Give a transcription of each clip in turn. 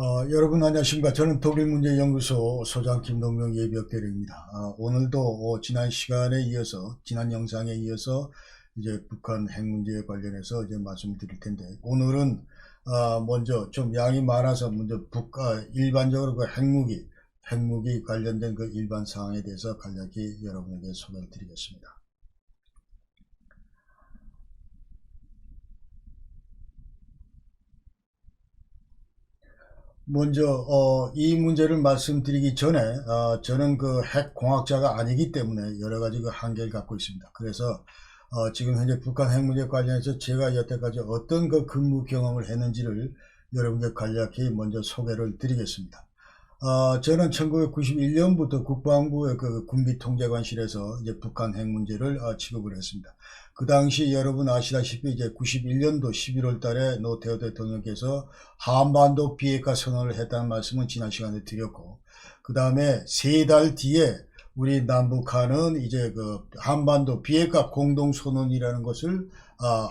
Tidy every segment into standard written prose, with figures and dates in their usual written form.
여러분 안녕하십니까. 저는 독립문제연구소 소장 김동명 예비역대리입니다. 오늘도 지난 시간에 이어서, 지난 영상에 이어서 이제 북한 핵 문제에 관련해서 이제 말씀드릴 텐데, 오늘은 먼저 좀 양이 많아서 먼저 일반적으로 그 핵무기 관련된 그 일반 사항에 대해서 간략히 여러분에게 소개를 드리겠습니다. 먼저 이 문제를 말씀드리기 전에 저는 그 핵공학자가 아니기 때문에 여러 가지 그 한계를 갖고 있습니다. 그래서 지금 현재 북한 핵 문제 관련해서 제가 여태까지 어떤 그 근무 경험을 했는지를 여러분께 간략히 먼저 소개를 드리겠습니다. 저는 1991년부터 국방부의 그 군비통제관실에서 이제 북한 핵 문제를 취급을 했습니다. 그 당시 여러분 아시다시피 이제 91년도 11월 달에 노태우 대통령께서 한반도 비핵화 선언을 했다는 말씀은 지난 시간에 드렸고, 그 다음에 3달 뒤에 우리 남북한은 이제 그 한반도 비핵화 공동선언이라는 것을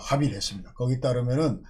합의를 했습니다. 거기 따르면은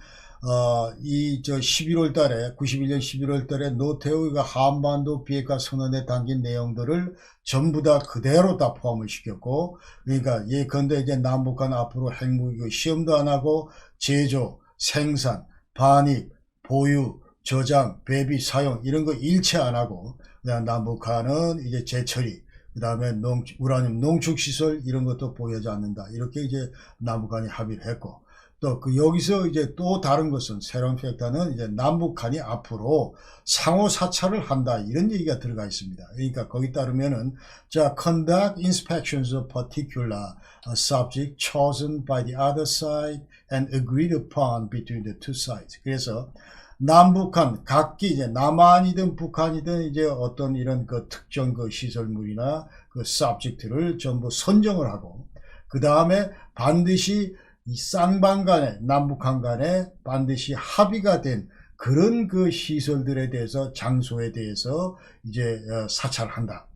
11월 달에 91년 11월 달에 노태우가 한반도 비핵화 선언에 담긴 내용들을 전부 다 그대로 다 포함을 시켰고, 그러니까 예컨대 이제 남북한 앞으로 핵무기 시험도 안 하고 제조, 생산, 반입, 보유, 저장, 배비, 사용 이런 거 일체 안 하고, 그냥 남북한은 이제 재처리, 그 다음에 우라늄 농축시설 이런 것도 보유하지 않는다. 이렇게 이제 남북한이 합의를 했고, 또 여기서 이제 또 다른 것은 새로운 팩터는 이제 남북한이 앞으로 상호 사찰을 한다 이런 얘기가 들어가 있습니다. 그러니까 거기 따르면은 자 conduct inspections of particular subject chosen by the other side and agreed upon between the two sides. 그래서 남북한 각기 이제 남한이든 북한이든 이제 어떤 이런 그 특정 그 시설물이나 그 subject를 전부 선정을 하고, 그 다음에 반드시 이 쌍방 간에 남북한 간에 반드시 합의가 된 그런 그 시설들에 대해서 장소에 대해서 이제 사찰한다.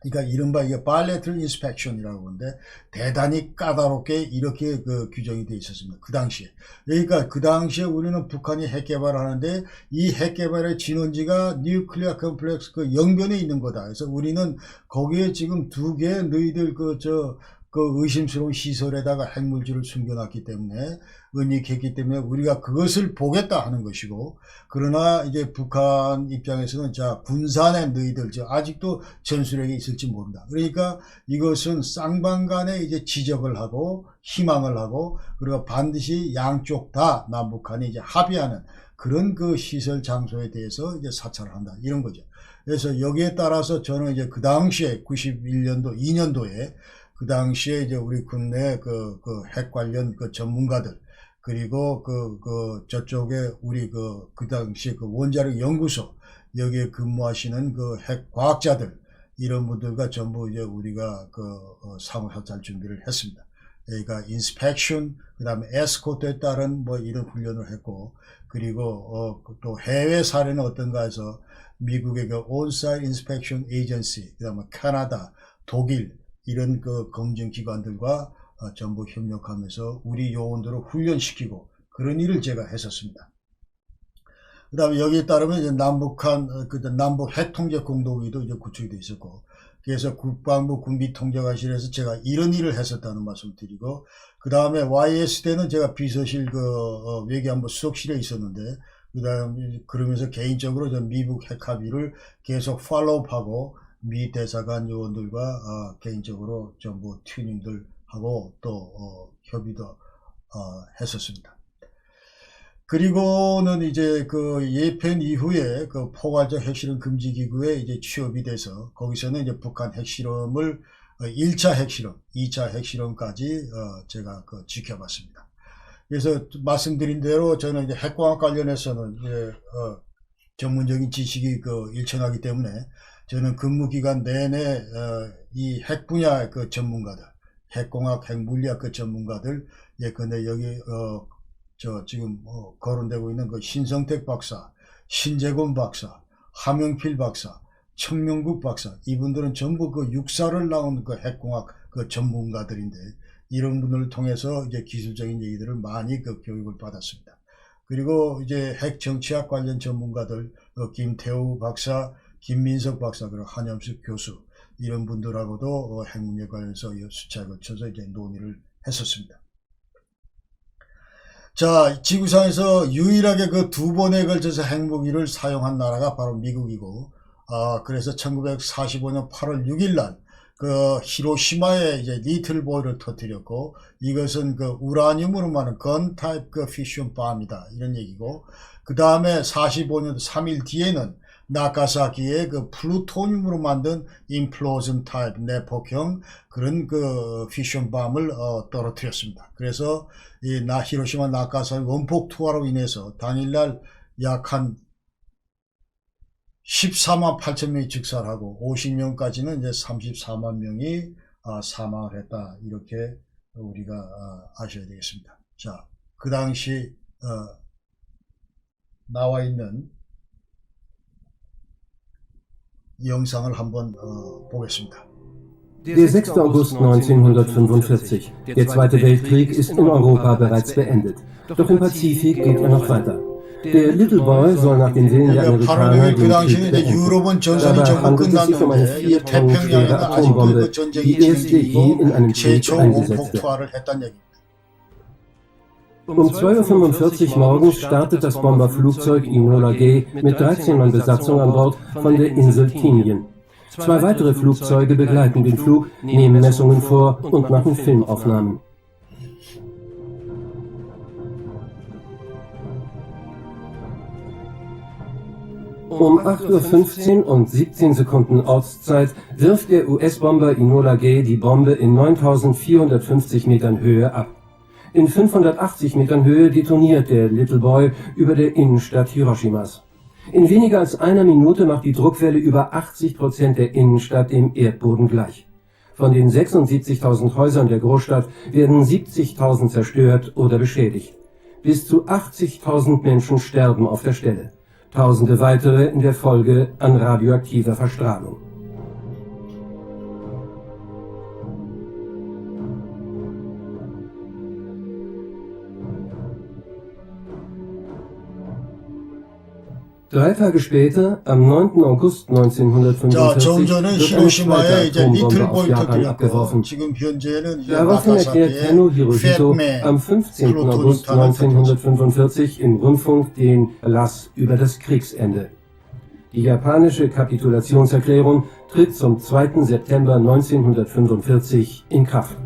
그러니까 이른바 이게 bilateral inspection이라고 하는데 대단히 까다롭게 이렇게 그 규정이 되어 있었습니다. 그 당시에. 그러니까 그 당시에 우리는 북한이 핵 개발하는데 이 핵 개발의 진원지가 뉴클리어 컴플렉스 그 영변에 있는 거다. 그래서 우리는 거기에 지금 2개 너희들 그 의심스러운 시설에다가 핵물질을 숨겨놨기 때문에 은닉했기 때문에 우리가 그것을 보겠다 하는 것이고, 그러나 이제 북한 입장에서는 자 군산에 너희들 아직도 전술핵이 있을지 모른다. 그러니까 이것은 쌍방 간에 이제 지적을 하고 희망을 하고, 그리고 반드시 양쪽 다 남북한이 이제 합의하는 그런 그 시설 장소에 대해서 이제 사찰을 한다 이런 거죠. 그래서 여기에 따라서 저는 이제 그 당시에 91년도 2년도에 그 당시에 이제 우리 국내 그 핵 관련 그 전문가들, 그리고 저쪽에 우리 그 당시 그 원자력 연구소 여기에 근무하시는 그 핵 과학자들 이런 분들과 전부 이제 우리가 상호 사찰 준비를 했습니다. 그러니까 인스펙션, 그 다음에 에스코트에 따른 뭐 이런 훈련을 했고, 그리고 또 해외 사례는 어떤가 해서 미국의 그 온사이트 인스펙션 에이전시, 그 다음에 캐나다, 독일 이런 그 검증기관들과 전부 협력하면서 우리 요원들을 훈련시키고 그런 일을 제가 했었습니다. 그 다음에 여기에 따르면 이제 남북한 남북 핵통제 공동회의도 이제 구축이 되어 있었고, 그래서 국방부 군비통제관실에서 제가 이런 일을 했었다는 말씀을 드리고, 그 다음에 YS 때는 제가 비서실 외교안보 수석실에 있었는데, 그 다음에 그러면서 개인적으로 미국 핵 합의를 계속 팔로우하고 미 대사관 요원들과 개인적으로 전부 튜닝들 하고 또 협의도 했었습니다. 그리고는 이제 그 예펜 이후에 그 포괄적 핵실험 금지 기구에 이제 취업이 돼서 거기서는 이제 북한 핵실험을 1차 핵실험, 2차 핵실험까지 제가 지켜봤습니다. 그래서 말씀드린 대로 저는 이제 핵공학 관련해서는 이제 전문적인 지식이 일천하기 때문에 저는 근무기간 내내 이 핵 분야 그 전문가들, 핵공학, 핵물리학 그 전문가들, 예컨대 여기 지금 거론되고 있는 그 신성택 박사, 신재곤 박사, 하명필 박사, 청명국 박사, 이분들은 전부 육사를 나온 핵공학 전문가들인데, 이런 분들을 통해서 이제 기술적인 얘기들을 많이 교육을 받았습니다. 그리고 이제 핵 정치학 관련 전문가들, 김태우 박사, 김민석 박사, 그리고 한염숙 교수, 이런 분들하고도 핵 문제 관련해서 수차에 걸쳐서 이제 논의를 했었습니다. 자, 지구상에서 유일하게 그 두 번에 걸쳐서 핵무기를 사용한 나라가 바로 미국이고, 그래서 1945년 8월 6일 날, 그 히로시마에 이제 리틀보이를 터뜨렸고, 이것은 그 우라늄으로 만든 건 타입 그 피션 밤이다, 이런 얘기고, 그 다음에 45년 3일 뒤에는 나가사키에 그 플루토늄으로 만든 임플로전 타입 내폭형 그런 그 피션 밤을 떨어뜨렸습니다. 그래서 이 히로시마 나가사키 원폭 투하로 인해서 당일날 약 한 14만 8천 명이 즉살하고 50명까지는 이제 34만 명이 사망을 했다, 이렇게 우리가 아셔야 되겠습니다. 자, 그 당시 나와 있는 영상을 한번 보겠습니다. Der 6. August 1945. Der Zweite Weltkrieg ist in Europa bereits beendet. Doch im Pazifik geht er noch weiter. Der Little Boy soll nach den Willen der Amerikaner den Krieg beenden. Dabei handelt es sich um eine 4 Tonnen schwere Atombombe, die erste je in einem Krieg eingesetzt wird. Um 2:45 Uhr morgens startet das Bomberflugzeug Enola Gay mit 13 Mann Besatzung an Bord von der Insel Tinian. 2 weitere Flugzeuge begleiten den Flug, nehmen Messungen vor und machen Filmaufnahmen. Um 8:15 Uhr und 17 Sekunden Ortszeit wirft der US-Bomber Enola Gay die Bombe in 9450 Metern Höhe ab. In 580 Metern Höhe detoniert der Little Boy über der Innenstadt Hiroshimas. In weniger als einer Minute macht die Druckwelle über 80% der Innenstadt dem Erdboden gleich. Von den 76.000 Häusern der Großstadt werden 70.000 zerstört oder beschädigt. Bis zu 80.000 Menschen sterben auf der Stelle. Tausende weitere in der Folge an radioaktiver Verstrahlung. Drei Tage später, am 9. August 1945, wird eine zweite Atombombe auf Japan abgeworfen. Daraufhin erklärt Tenno Hirohito am 15. August 1945 im Rundfunk den Erlass über das Kriegsende. Die japanische Kapitulationserklärung tritt zum 2. September 1945 in Kraft.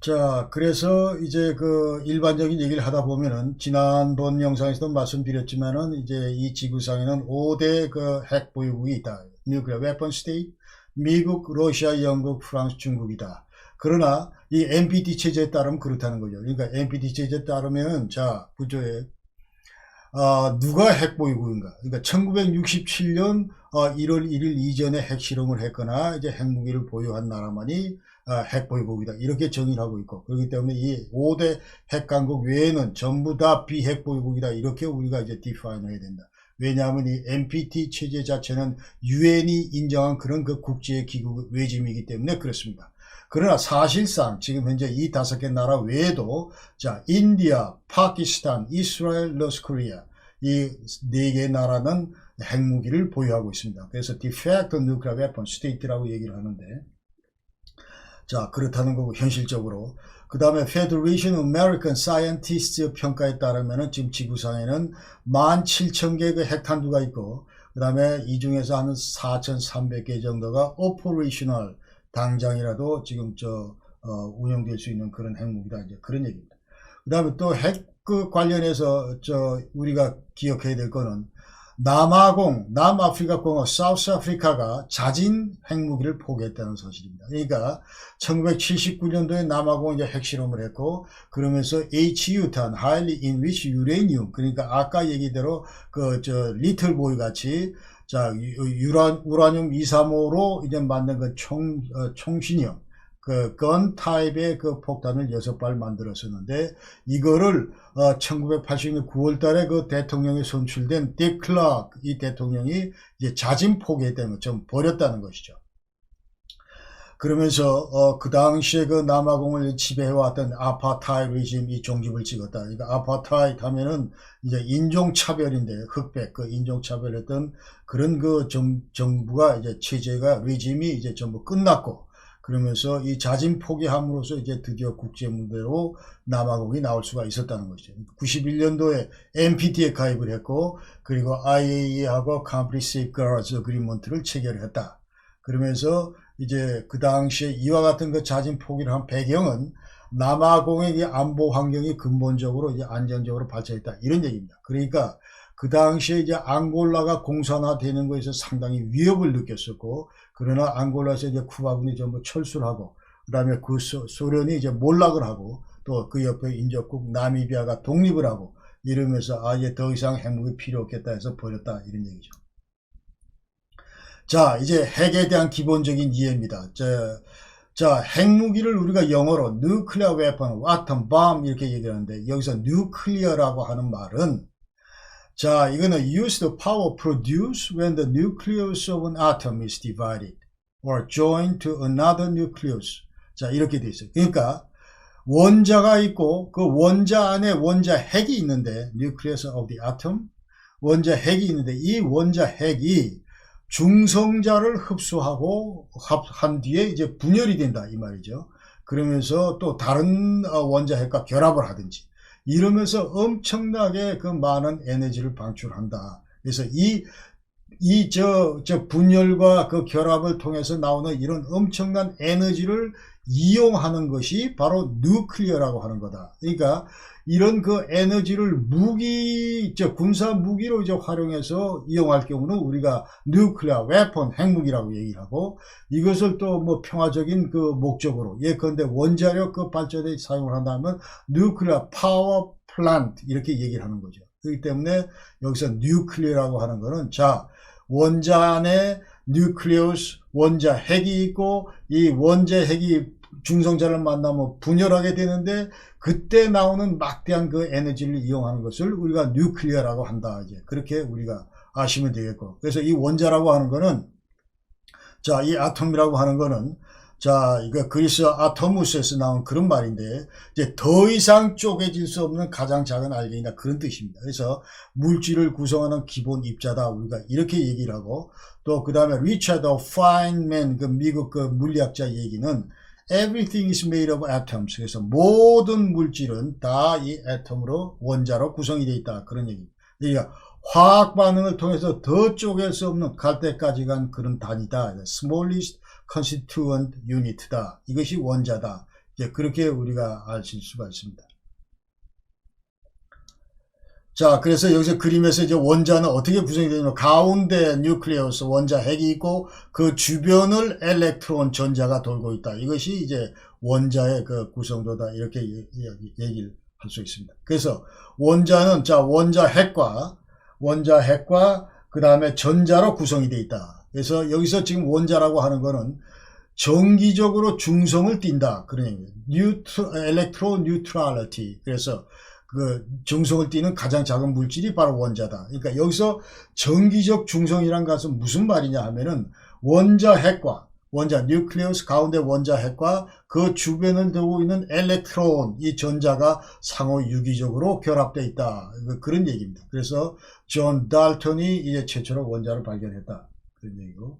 자, 그래서 이제 그 일반적인 얘기를 하다 보면은 지난번 영상에서도 말씀드렸지만은 이제 이 지구상에는 5대 그 핵 보유국이 있다. 뉴클리어 웨폰 스테이트, 미국, 러시아, 영국, 프랑스, 중국이다. 그러나 이 NPT 체제에 따르면 그렇다는 거죠. 그러니까 NPT 체제에 따르면은 자, 구조에 누가 핵 보유국인가? 그러니까 1967년 1월 1일 이전에 핵 실험을 했거나 이제 핵무기를 보유한 나라만이 핵 보유국이다, 이렇게 정의를 하고 있고, 그렇기 때문에 이 5대 핵 강국 외에는 전부 다 비핵 보유국이다, 이렇게 우리가 이제 디파인을 해야 된다. 왜냐하면 이 NPT 체제 자체는 유엔이 인정한 그런 그 국제 기구 외짐이기 때문에 그렇습니다. 그러나 사실상 지금 현재 이 5개 나라 외에도 자, 인디아, 파키스탄, 이스라엘, 노스코리아, 이 4개 나라는 핵무기를 보유하고 있습니다. 그래서 디팩트 누클리어 웨폰 스테이트라고 얘기를 하는데, 자, 그렇다는 거고, 현실적으로. 그 다음에 Federation of American Scientists 평가에 따르면은 지금 지구상에는 17,000개 그 핵탄두가 있고, 그 다음에 이 중에서 한 4,300개 정도가 operational, 당장이라도 지금 운영될 수 있는 그런 핵무기다, 이제 그런 얘기입니다. 그 다음에 또 핵 관련해서 우리가 기억해야 될 거는 남아프리카 공화, 사우스 아프리카가 자진 핵무기를 포기했다는 사실입니다. 그러니까 1979년도에 남아공 이제 핵실험을 했고, 그러면서 HU탄, Highly Enriched Uranium, 그러니까 아까 얘기대로 리틀보이 같이 자, 우라늄 235로 이제 만든 그 총신형, 그 건 타입의 그 폭탄을 6발 만들었었는데 이거를 1980년 9월 달에 그 대통령이 선출된 딕 클락 이 대통령이 이제 자진 포기했다는 거 좀 버렸다는 것이죠. 그러면서 그 당시에 그 남아공을 지배해왔던 아파타이드 리짐이 종집을 찍었다. 그러니까 아파타이드 하면은 이제 인종차별인데 흑백 그 인종차별했던 그런 그 정부가 이제 체제가 리짐이 이제 전부 끝났고 그러면서 이 자진 포기함으로써 이제 드디어 국제 무대로 남아공이 나올 수가 있었다는 것이죠. 91년도에 NPT에 가입을 했고 그리고 IAEA하고 Comprehensive Guards Agreement를 체결했다. 그러면서 이제 그 당시에 이와 같은 그 자진 포기를 한 배경은 남아공의 이 안보 환경이 근본적으로 이제 안정적으로 발전했다 이런 얘기입니다. 그러니까 그 당시에 이제 앙골라가 공산화되는 것에서 상당히 위협을 느꼈었고 그러나 앙골라에서 이제 쿠바군이 전부 철수를 하고 그다음에 그 소련이 이제 몰락을 하고 또 그 옆에 인접국 나미비아가 독립을 하고 이러면서 이제 더 이상 핵무기 필요 없겠다 해서 버렸다 이런 얘기죠. 자, 이제 핵에 대한 기본적인 이해입니다. 자, 핵무기를 우리가 영어로 nuclear weapon, atom bomb 이렇게 얘기하는데 여기서 nuclear라고 하는 말은 자, 이거는 use the power produced when the nucleus of an atom is divided or joined to another nucleus. 자, 이렇게 돼 있어요. 그러니까 원자가 있고 그 원자 안에 원자 핵이 있는데 nucleus of the atom 원자 핵이 있는데 이 원자 핵이 중성자를 흡수하고 한 뒤에 이제 분열이 된다 이 말이죠. 그러면서 또 다른 원자 핵과 결합을 하든지 이러면서 엄청나게 그 많은 에너지를 방출한다. 그래서 저 분열과 그 결합을 통해서 나오는 이런 엄청난 에너지를 이용하는 것이 바로 뉴클리어라고 하는 거다. 그러니까 이런 그 에너지를 군사 무기로 이제 활용해서 이용할 경우는 우리가 뉴클리어 웨폰 핵무기라고 얘기를 하고 이것을 또 뭐 평화적인 그 목적으로 예컨대 원자력 그 발전에 사용을 한다면 뉴클리어 파워 플랜트 이렇게 얘기를 하는 거죠. 그렇기 때문에 여기서 뉴클리어라고 하는 거는 자 원자 안에 뉴클리우스 원자 핵이 있고 이 원자 핵이 중성자를 만나면 분열하게 되는데 그때 나오는 막대한 그 에너지를 이용하는 것을 우리가 뉴클리어라고 한다. 이제 그렇게 우리가 아시면 되겠고. 그래서 이 원자라고 하는 거는 자, 이 아톰이라고 하는 거는 자, 이거 그리스 아토무스에서 나온 그런 말인데 이제 더 이상 쪼개질 수 없는 가장 작은 알갱이다 그런 뜻입니다. 그래서 물질을 구성하는 기본 입자다 우리가 이렇게 얘기를 하고 또 그 다음에 리차드 파인맨 그 미국 그 물리학자 얘기는 Everything is made of atoms. 그래서 모든 물질은 다 이 애톰으로 원자로 구성이 되어 있다. 그런 얘기입니다. 그러니까 화학 반응을 통해서 더 쪼갤 수 없는 갈 때까지 간 그런 단위다. Smallest constituent unit다. 이것이 원자다. 이제 그렇게 우리가 아실 수가 있습니다. 자, 그래서 여기서 그림에서 이제 원자는 어떻게 구성이 되냐면 가운데 뉴클리어스 원자 핵이 있고 그 주변을 엘렉트론 전자가 돌고 있다. 이것이 이제 원자의 그 구성도다. 이렇게 얘기를 할 수 있습니다. 그래서 원자는 자 원자 핵과 그 다음에 전자로 구성이 되어 있다. 그래서 여기서 지금 원자라고 하는 거는 정기적으로 중성을 띈다. 그런 얘기예요. 엘렉트로 뉴트럴리티. 그래서 그 중성을 띠는 가장 작은 물질이 바로 원자다. 그러니까 여기서 정기적 중성이란 것은 무슨 말이냐 하면은 원자 핵과 원자 뉴클리우스 가운데 원자 핵과 그 주변을 두고 있는 엘렉트론 이 전자가 상호 유기적으로 결합되어 있다. 그런 얘기입니다. 그래서 존 달턴이 이제 최초로 원자를 발견했다. 그런 얘기고.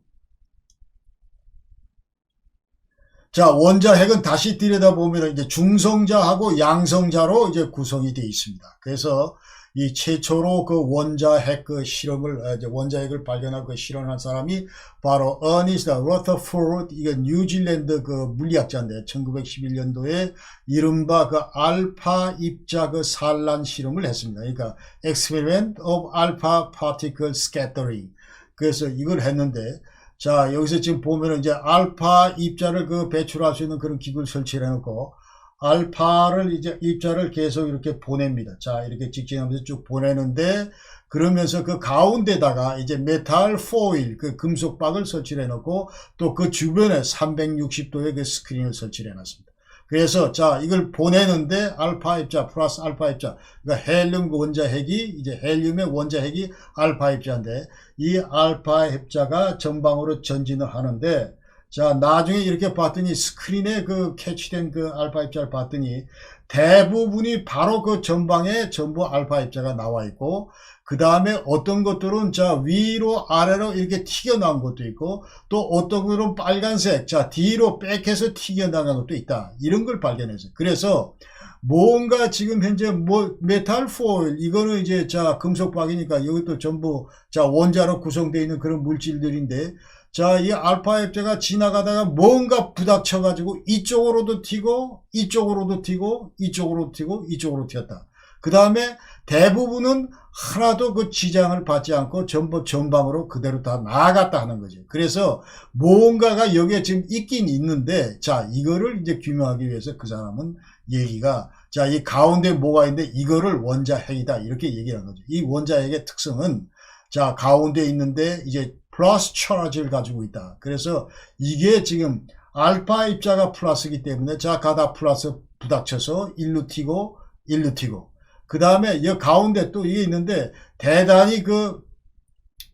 자, 원자 핵은 다시 들여다보면 이제 중성자하고 양성자로 이제 구성이 되어 있습니다. 그래서 이 최초로 그 원자 핵 그 실험을, 원자 핵을 발견하고 그 실험한 사람이 바로 어니스트 러더포드, 이게 뉴질랜드 그 물리학자인데 1911년도에 이른바 그 알파 입자 그 산란 실험을 했습니다. 그러니까 Experiment of Alpha Particle Scattering. 그래서 이걸 했는데 자, 여기서 지금 보면은 이제 알파 입자를 그 배출할 수 있는 그런 기구를 설치해 놓고 알파를 이제 입자를 계속 이렇게 보냅니다. 자, 이렇게 직진하면서 쭉 보내는데, 그러면서 그 가운데다가 이제 메탈 포일, 그 금속박을 설치해 놓고, 또 그 주변에 360도의 그 스크린을 설치해 놨습니다. 그래서 자, 이걸 보내는데 알파 입자 플러스 알파 입자, 그러니까 헬륨 원자핵이 이제 헬륨의 원자핵이 알파 입자인데, 이 알파 입자가 전방으로 전진을 하는데, 자, 나중에 이렇게 봤더니 스크린에 그 캐치된 그 알파 입자를 봤더니 대부분이 바로 그 전방에 전부 알파 입자가 나와 있고, 그 다음에 어떤 것들은 자, 위로 아래로 이렇게 튀겨나온 것도 있고, 또 어떤 것들은 빨간색, 자, 뒤로 백해서 튀겨나간 것도 있다. 이런 걸 발견했어요. 그래서 뭔가 지금 현재 뭐 메탈 포일, 이거는 이제 자, 금속박이니까 이것도 전부 자, 원자로 구성되어 있는 그런 물질들인데, 자, 이 알파 입자가 지나가다가 뭔가 부닥쳐가지고 이쪽으로도 튀고, 이쪽으로도 튀고, 이쪽으로도 튀고, 이쪽으로 튀었다. 그 다음에 대부분은 하나도 그 지장을 받지 않고 전부 전방으로 그대로 다 나아갔다 하는 거죠. 그래서 뭔가가 여기에 지금 있긴 있는데, 자, 이거를 이제 규명하기 위해서 그 사람은 얘기가, 자, 이 가운데 뭐가 있는데 이거를 원자핵이다. 이렇게 얘기하는 거죠. 이 원자핵의 특성은, 자, 가운데 있는데 이제 플러스 차지를 가지고 있다. 그래서 이게 지금 알파 입자가 플러스이기 때문에 자, 가다 플러스 부닥쳐서 일로 튀고, 일로 튀고. 그 다음에 이 가운데 또 이게 있는데 대단히 그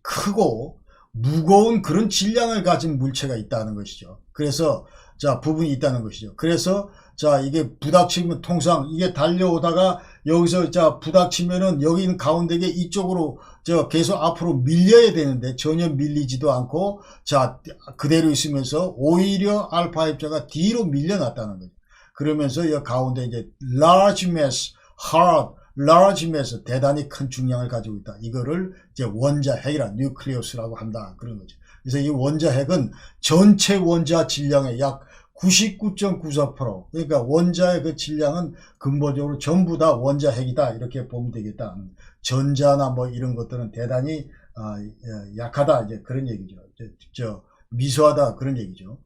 크고 무거운 그런 질량을 가진 물체가 있다는 것이죠. 그래서 자, 부분이 있다는 것이죠. 그래서 자, 이게 부닥치면 통상 이게 달려오다가 여기서 자, 부닥치면은 여기 있는 가운데 게 이쪽으로 저 계속 앞으로 밀려야 되는데 전혀 밀리지도 않고 자, 그대로 있으면서 오히려 알파 입자가 뒤로 밀려났다는 거죠. 그러면서 이 가운데 이제 large mass, hard, large mass, 대단히 큰 중량을 가지고 있다. 이거를 이제 원자핵이라 뉴클리오스라고 한다. 그런 거죠. 그래서 이 원자핵은 전체 원자 질량의 약 99.94%, 그러니까 원자의 그 질량은 근본적으로 전부 다 원자핵이다. 이렇게 보면 되겠다. 전자나 뭐 이런 것들은 대단히 약하다. 이제 그런 얘기죠. 미소하다. 그런 얘기죠.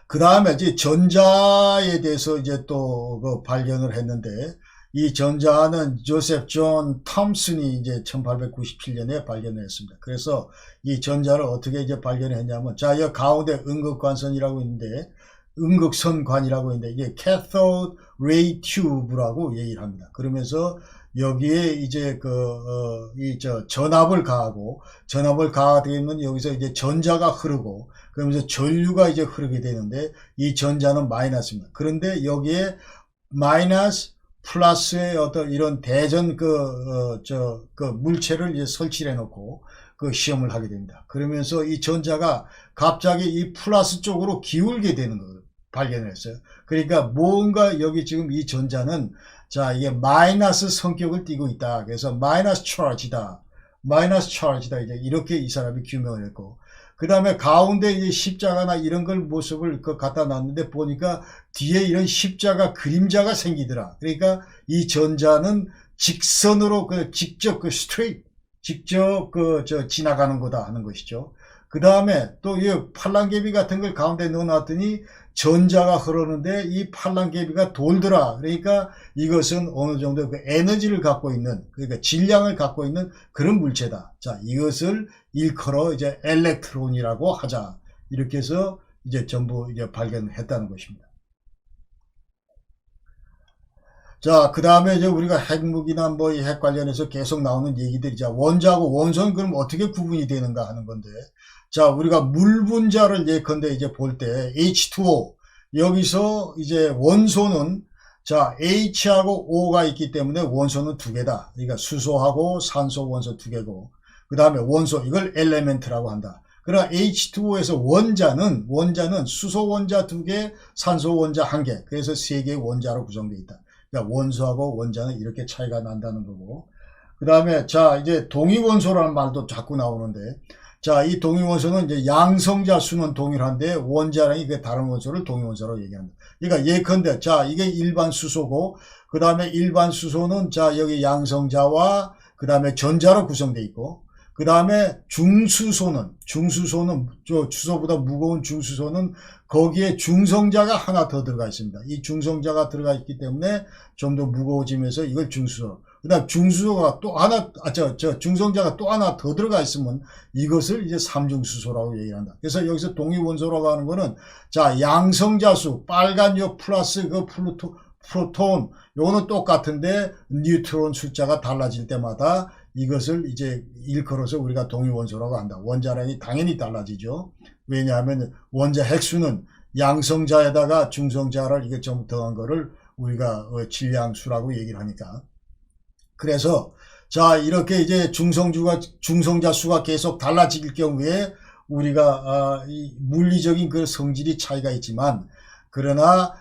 그 다음에 이제 전자에 대해서 이제 또 그 발견을 했는데, 이 전자는 조셉 존 톰슨이 이제 1897년에 발견을 했습니다. 그래서 이 전자를 어떻게 이제 발견을 했냐면, 자, 여기 가운데 음극관선이라고 있는데, 음극선관이라고 있는데, 이게 cathode ray tube라고 얘기를 합니다. 그러면서 여기에 이제 전압을 가하고, 전압을 가하게 되면 여기서 이제 전자가 흐르고, 그러면서 전류가 이제 흐르게 되는데, 이 전자는 마이너스입니다. 그런데 여기에 마이너스 플러스의 어떤 이런 대전 물체를 이제 설치해 놓고 그 시험을 하게 됩니다. 그러면서 이 전자가 갑자기 이 플러스 쪽으로 기울게 되는 걸 발견을 했어요. 그러니까 뭔가 여기 지금 이 전자는 자, 이게 마이너스 성격을 띠고 있다. 그래서 마이너스 차지다. 마이너스 차지다. 이제 이렇게 이 사람이 규명을 했고, 그 다음에 가운데 이제 십자가나 이런 걸 모습을 갖다 놨는데 보니까 뒤에 이런 십자가 그림자가 생기더라. 그러니까 이 전자는 직선으로 직접 지나가는 거다 하는 것이죠. 그 다음에 또 이 팔랑개비 같은 걸 가운데 넣어놨더니 전자가 흐르는데 이 팔랑개비가 돌더라. 그러니까 이것은 어느 정도 그 에너지를 갖고 있는, 그러니까 질량을 갖고 있는 그런 물체다. 자, 이것을 일컬어 이제 엘렉트론이라고 하자. 이렇게 해서 이제 전부 이제 발견했다는 것입니다. 자, 그 다음에 이제 우리가 핵무기나 뭐 이 핵 관련해서 계속 나오는 얘기들이, 자, 원자하고 원소는 그럼 어떻게 구분이 되는가 하는 건데, 자, 우리가 물 분자를 예컨대 이제 볼 때 H2O, 여기서 이제 원소는 자, H하고 O가 있기 때문에 원소는 두 개다. 그러니까 수소하고 산소 원소 두 개고, 그 다음에 원소, 이걸 엘레멘트라고 한다. 그러나 H2O에서 원자는 수소 원자 두 개, 산소 원자 한 개, 그래서 세 개의 원자로 구성되어 있다. 그러니까 원소하고 원자는 이렇게 차이가 난다는 거고, 그 다음에 자, 이제 동위원소라는 말도 자꾸 나오는데, 자, 이 동위원소는 이제 양성자 수는 동일한데 원자량이 그 다른 원소를 동위원소라고 얘기한다. 그러니까 예컨대 자, 이게 일반 수소고, 그 다음에 일반 수소는 자, 여기 양성자와 그 다음에 전자로 구성되어 있고, 그 그 다음에 중수소는 저 주소보다 무거운 중수소는 거기에 중성자가 하나 더 들어가 있습니다. 이 중성자가 들어가 있기 때문에 좀 더 무거워지면서 이걸 중수소. 그 다음 중수소가 또 하나, 중성자가 또 하나 더 들어가 있으면 이것을 이제 삼중수소라고 얘기한다. 그래서 여기서 동위원소라고 하는 거는, 자, 양성자수, 빨간 요 플러스 그 프로톤, 요거는 똑같은데 뉴트론 숫자가 달라질 때마다 이것을 이제 일컬어서 우리가 동위원소라고 한다. 원자량이 당연히 달라지죠. 왜냐하면 원자 핵수는 양성자에다가 중성자를 이게 좀 더한 거를 우리가 질량수라고 얘기를 하니까. 그래서 자, 이렇게 이제 중성자 수가 계속 달라질 경우에 우리가 이 물리적인 그 성질이 차이가 있지만, 그러나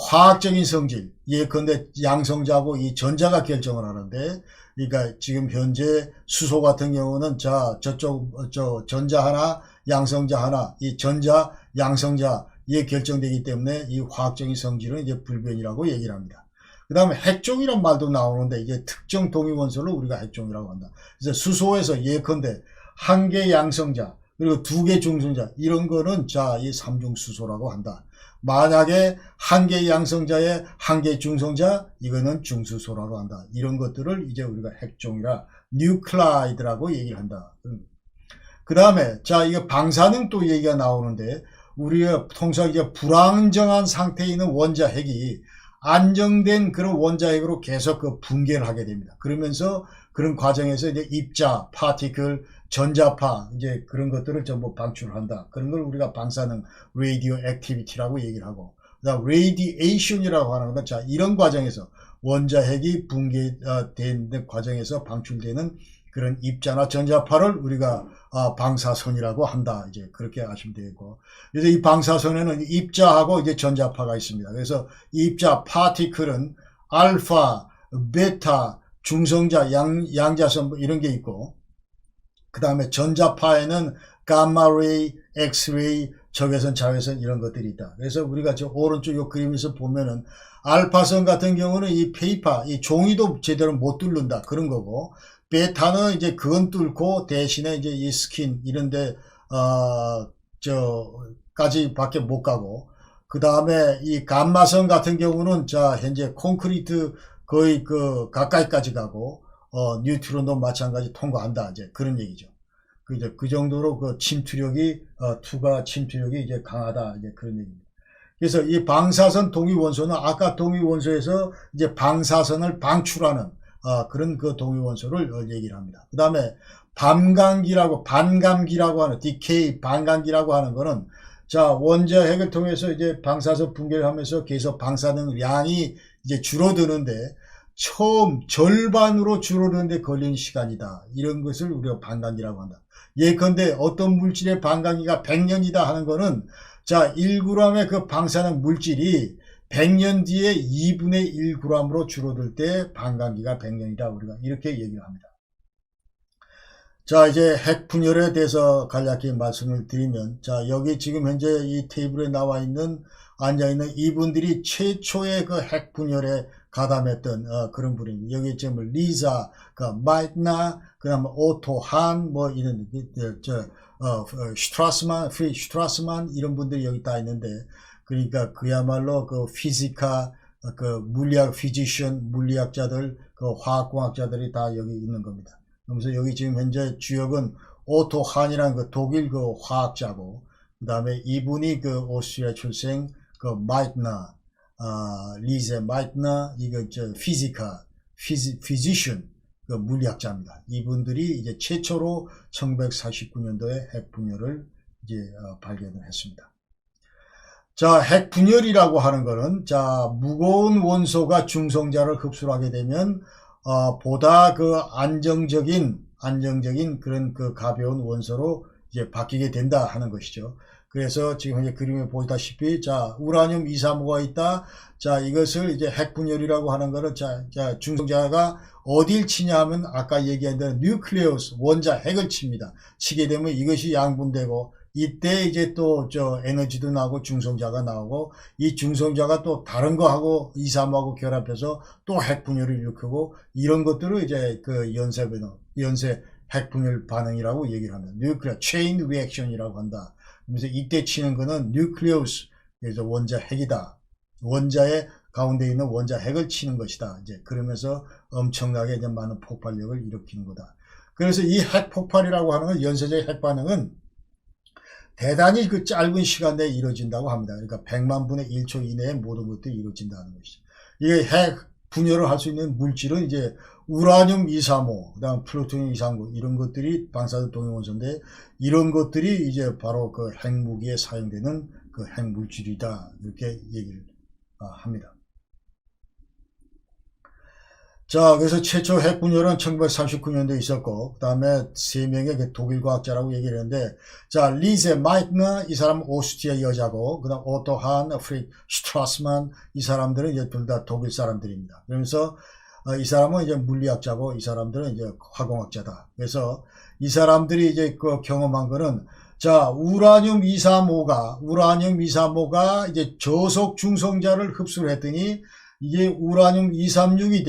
화학적인 성질, 예컨대 양성자고 이 전자가 결정을 하는데, 그러니까 지금 현재 수소 같은 경우는 전자 하나, 양성자 하나, 이 전자, 양성자 에 결정되기 때문에 이 화학적인 성질은 이제 불변이라고 얘기를 합니다. 그 다음에 핵종이란 말도 나오는데, 이게 특정 동위원소를 우리가 핵종이라고 한다. 그래서 수소에서 예컨대 한 개 양성자 그리고 두 개 중성자 이런 거는 자, 이 삼중수소라고 한다. 만약에 한 개 양성자에 한 개 중성자, 이거는 중수소라고 한다. 이런 것들을 이제 우리가 핵종이라 뉴클라이드라고 얘기를 한다. 그 다음에 자, 이거 방사능 또 얘기가 나오는데, 우리가 통상 이제 불안정한 상태에 있는 원자핵이 안정된 그런 원자핵으로 계속 그 붕괴를 하게 됩니다. 그러면서 그런 과정에서 이제 입자, 파티클, 전자파, 이제 그런 것들을 전부 방출한다. 그런 걸 우리가 방사능, 레이디오 액티비티라고 얘기를 하고, 그다음 레이디에이션이라고 하는 건, 자, 이런 과정에서 원자핵이 붕괴된 과정에서 방출되는 그런 입자나 전자파를 우리가 방사선이라고 한다. 이제 그렇게 아시면 되겠고. 그래서 이 방사선에는 입자하고 이제 전자파가 있습니다. 그래서 입자 파티클은 알파, 베타, 중성자, 양자선 이런 게 있고, 그 다음에 전자파에는 감마레이, 엑스레이, 적외선, 자외선 이런 것들이 있다. 그래서 우리가 저 오른쪽 요 그림에서 보면은 알파선 같은 경우는 이 페이퍼, 이 종이도 제대로 못 뚫는다. 그런 거고, 베타는 이제 그건 뚫고 대신에 이제 이 스킨 이런데 까지 밖에 못 가고, 그 다음에 이 감마선 같은 경우는 자, 현재 콘크리트 거의 그 가까이까지 가고, 뉴트론도 마찬가지 통과한다. 이제 그런 얘기죠. 그 정도로 그 침투력이, 투과 침투력이 이제 강하다. 이제 그런 얘기입니다. 그래서 이 방사선 동위원소는 아까 동위원소에서 이제 방사선을 방출하는 그런 그 동위원소를 얘기를 합니다. 그 다음에 반감기라고 하는 디케이 반감기라고 하는 거는, 자, 원자핵을 통해서 이제 방사선 붕괴를 하면서 계속 방사능 량이 이제 줄어드는데, 처음 절반으로 줄어드는데 걸리는 시간이다. 이런 것을 우리가 반감기라고 한다. 예컨대 어떤 물질의 반감기가 100년이다 하는 거는, 자, 1g의 그 방사능 물질이 100년 뒤에 2분의 1g으로 줄어들 때 반감기가 100년이다. 우리가 이렇게 얘기를 합니다. 자, 이제 핵 분열에 대해서 간략히 말씀을 드리면, 자, 여기 지금 현재 이 테이블에 나와 있는, 앉아있는 이분들이 최초의 그 핵 분열에 가담했던 그런 분입니다. 여기 지금 리자, 그 마이트나, 그 다음에 오토 한, 뭐 이런, 슈트라스만 이런 분들이 여기 다 있는데, 그러니까 그야말로 그 피지카, 그 물리학 피지션, 물리학자들, 그 화학공학자들이 다 여기 있는 겁니다. 그래서 여기 지금 현재 주역은 오토 한이라는 그 독일 그 화학자고, 그 다음에 이분이 그 오스트리아 출생 그 마이트나, 리제 마이트나, 이거 피지션, 그 물리학자입니다. 이분들이 이제 최초로 1949년도에 핵 분열을 이제 발견을 했습니다. 자, 핵 분열이라고 하는 거는, 자, 무거운 원소가 중성자를 흡수하게 되면 보다 그 안정적인 그런 그 가벼운 원소로 이제 바뀌게 된다 하는 것이죠. 그래서 지금 현재 그림에 보다시피, 자, 우라늄 235가 있다. 자, 이것을 이제 핵 분열이라고 하는 거는, 자, 중성자가 어딜 치냐 하면 아까 얘기한 대로 뉴클레우스, 원자 핵을 칩니다. 치게 되면 이것이 양분되고, 이때 이제 또 에너지도 나오고 중성자가 나오고, 이 중성자가 또 다른 거하고 235하고 결합해서 또 핵 분열을 일으키고, 이런 것들을 이제 그 연쇄 핵분열 반응이라고 얘기를 합니다. 뉴클리어 체인 리액션이라고 한다. 그래서 이때 치는 거는 뉴클리우스, 그래서 원자 핵이다. 원자의 가운데 있는 원자 핵을 치는 것이다. 이제 그러면서 엄청나게 이제 많은 폭발력을 일으키는 거다. 그래서 이 핵 폭발이라고 하는 건 연쇄적 핵 반응은 대단히 그 짧은 시간 내에 이루어진다고 합니다. 그러니까 100만 분의 1초 이내에 모든 것들이 이루어진다는 것이죠. 이게 핵 분열을 할 수 있는 물질은 이제 우라늄 235, 그다음 플루토늄 239 이런 것들이 방사능 동위원소인데 이런 것들이 이제 바로 그 핵무기에 사용되는 그 핵물질이다. 이렇게 얘기를 합니다. 자, 그래서 최초 핵분열은 1939년도에 있었고, 그 다음에 3명의 독일 과학자라고 얘기를 했는데, 자, 리제 마이트너, 이 사람은 오스트리아 여자고, 그 다음 오토 한, 프리드 슈트라스만, 이 사람들은 이제 둘 다 독일 사람들입니다. 그러면서, 이 사람은 이제 물리학자고, 이 사람들은 이제 화공학자다. 그래서 이 사람들이 이제 그 경험한 거는, 자, 우라늄 235가 이제 저속 중성자를 흡수를 했더니, 이게 우라늄 236이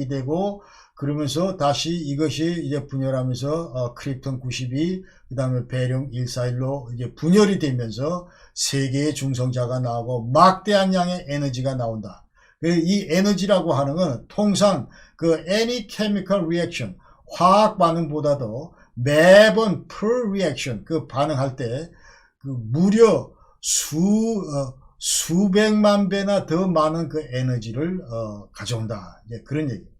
되고 그러면서 다시 이것이 이제 분열하면서 크립톤 92, 그 다음에 베륨 141로 이제 분열이 되면서 세 개의 중성자가 나오고 막대한 양의 에너지가 나온다. 이 에너지라고 하는 건 통상 그 any chemical reaction, 화학 반응보다도 매번 per reaction, 그 반응할 때 그 무려 수백만 배나 더 많은 그 에너지를 가져온다. 이제 그런 얘기입니다.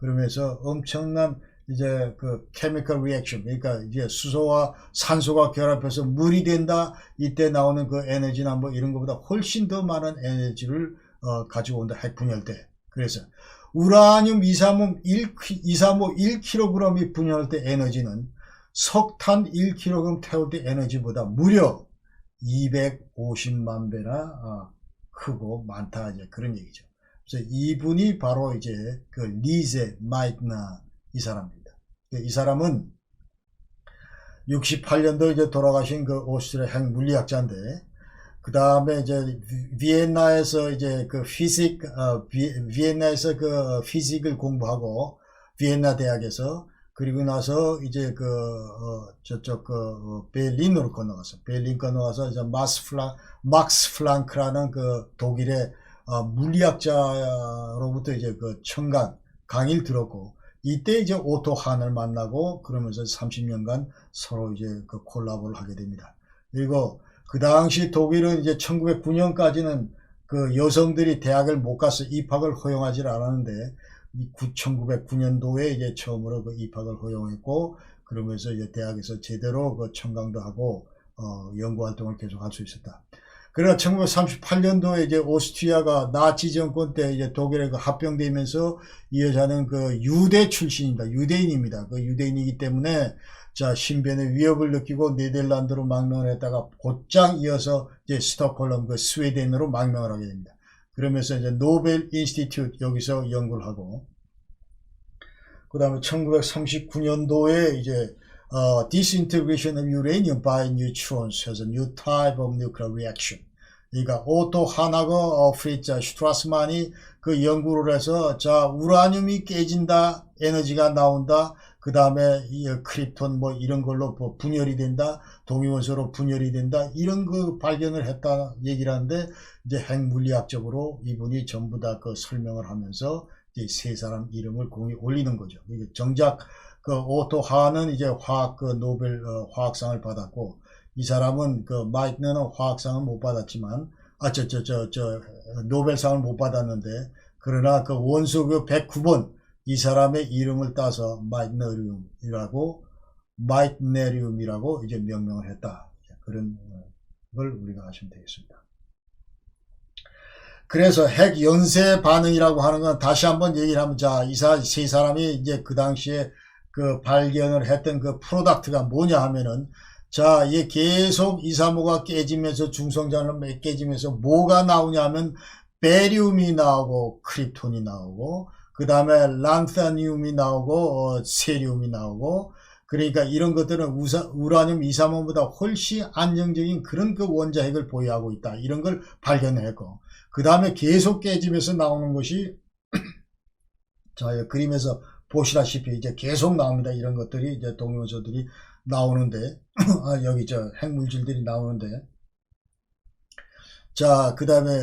그러면서 엄청난 이제 그 케미컬 리액션, 그러니까 이제 수소와 산소가 결합해서 물이 된다. 이때 나오는 그 에너지나 뭐 이런 것보다 훨씬 더 많은 에너지를 가지고 온다. 핵분열 때. 그래서 우라늄 235 1kg이 분열할 때 에너지는 석탄 1kg 태울 때 에너지보다 무려 250만 배나 크고 많다. 이제 그런 얘기죠. 그래서 이분이 바로 이제 그 리제 마이트너 이 사람입니다. 이 사람은 68년도 이제 돌아가신 그 오스트리아 핵 물리학자인데, 그 다음에 이제 비엔나에서 이제 그 비엔나에서 그 피직을 공부하고 비엔나 대학에서, 그리고 나서 이제 저쪽 베를린으로 건너가서, 베를린 건너가서 이제 막스 플랑크라는 그 독일의 물리학자로부터 이제 그 청강 강의를 들었고, 이때 이제 오토 한을 만나고, 그러면서 30년간 서로 이제 그 콜라보를 하게 됩니다. 그리고 그 당시 독일은 이제 1909년까지는 그 여성들이 대학을 못 가서 입학을 허용하지 않았는데, 1909년도에 이제 처음으로 그 입학을 허용했고, 그러면서 이제 대학에서 제대로 그 청강도 하고 연구 활동을 계속 할 수 있었다. 그러나 1938년도에 이제 오스트리아가 나치 정권 때 이제 독일에 그 합병되면서 이 여자는 그 유대 출신입니다. 유대인입니다. 그 유대인이기 때문에 자, 신변의 위협을 느끼고 네덜란드로 망명을 했다가 곧장 이어서 이제 스톡홀름 그 스웨덴으로 망명을 하게 됩니다. 그러면서 이제 노벨 인스티튜트 여기서 연구를 하고, 그 다음에 1939년도에 이제 disintegration of uranium by neutrons as a new type of nuclear reaction. 그러니까 오토 한하고 프리츠 슈트라스만이 그 연구를 해서, 자, 우라늄이 깨진다, 에너지가 나온다. 그 다음에 이 크립톤 뭐 이런 걸로 분열이 된다, 동위원소로 분열이 된다, 이런 그 발견을 했다 얘기를 하는데, 이제 핵물리학적으로 이분이 전부 다 그 설명을 하면서 이제 세 사람 이름을 공에 올리는 거죠. 정작 그 오토 하는 이제 화학 그 노벨 화학상을 받았고, 이 사람은 그 마이트너는 화학상을 못 받았지만, 노벨상을 못 받았는데, 그러나 그 원소 그 109번 이 사람의 이름을 따서 마이트네리움이라고 이제 명명을 했다. 그런 걸 우리가 아시면 되겠습니다. 그래서 핵 연쇄 반응이라고 하는 건 다시 한번 얘기를 하면, 자, 이 세 사람이 이제 그 당시에 그 발견을 했던 그 프로덕트가 뭐냐 하면은, 자, 이게 계속 235가 깨지면서 중성자는 깨지면서 뭐가 나오냐 하면 베리움이 나오고 크립톤이 나오고, 그 다음에 란타늄이 나오고 세륨이 나오고, 그러니까 이런 것들은 우라늄 235보다 훨씬 안정적인 그런 그 원자핵을 보유하고 있다. 이런 걸 발견했고, 그 다음에 계속 깨지면서 나오는 것이 자, 그림에서 보시다시피 이제 계속 나옵니다. 이런 것들이 이제 동요소들이 나오는데, 여기 핵물질들이 나오는데, 자, 그 다음에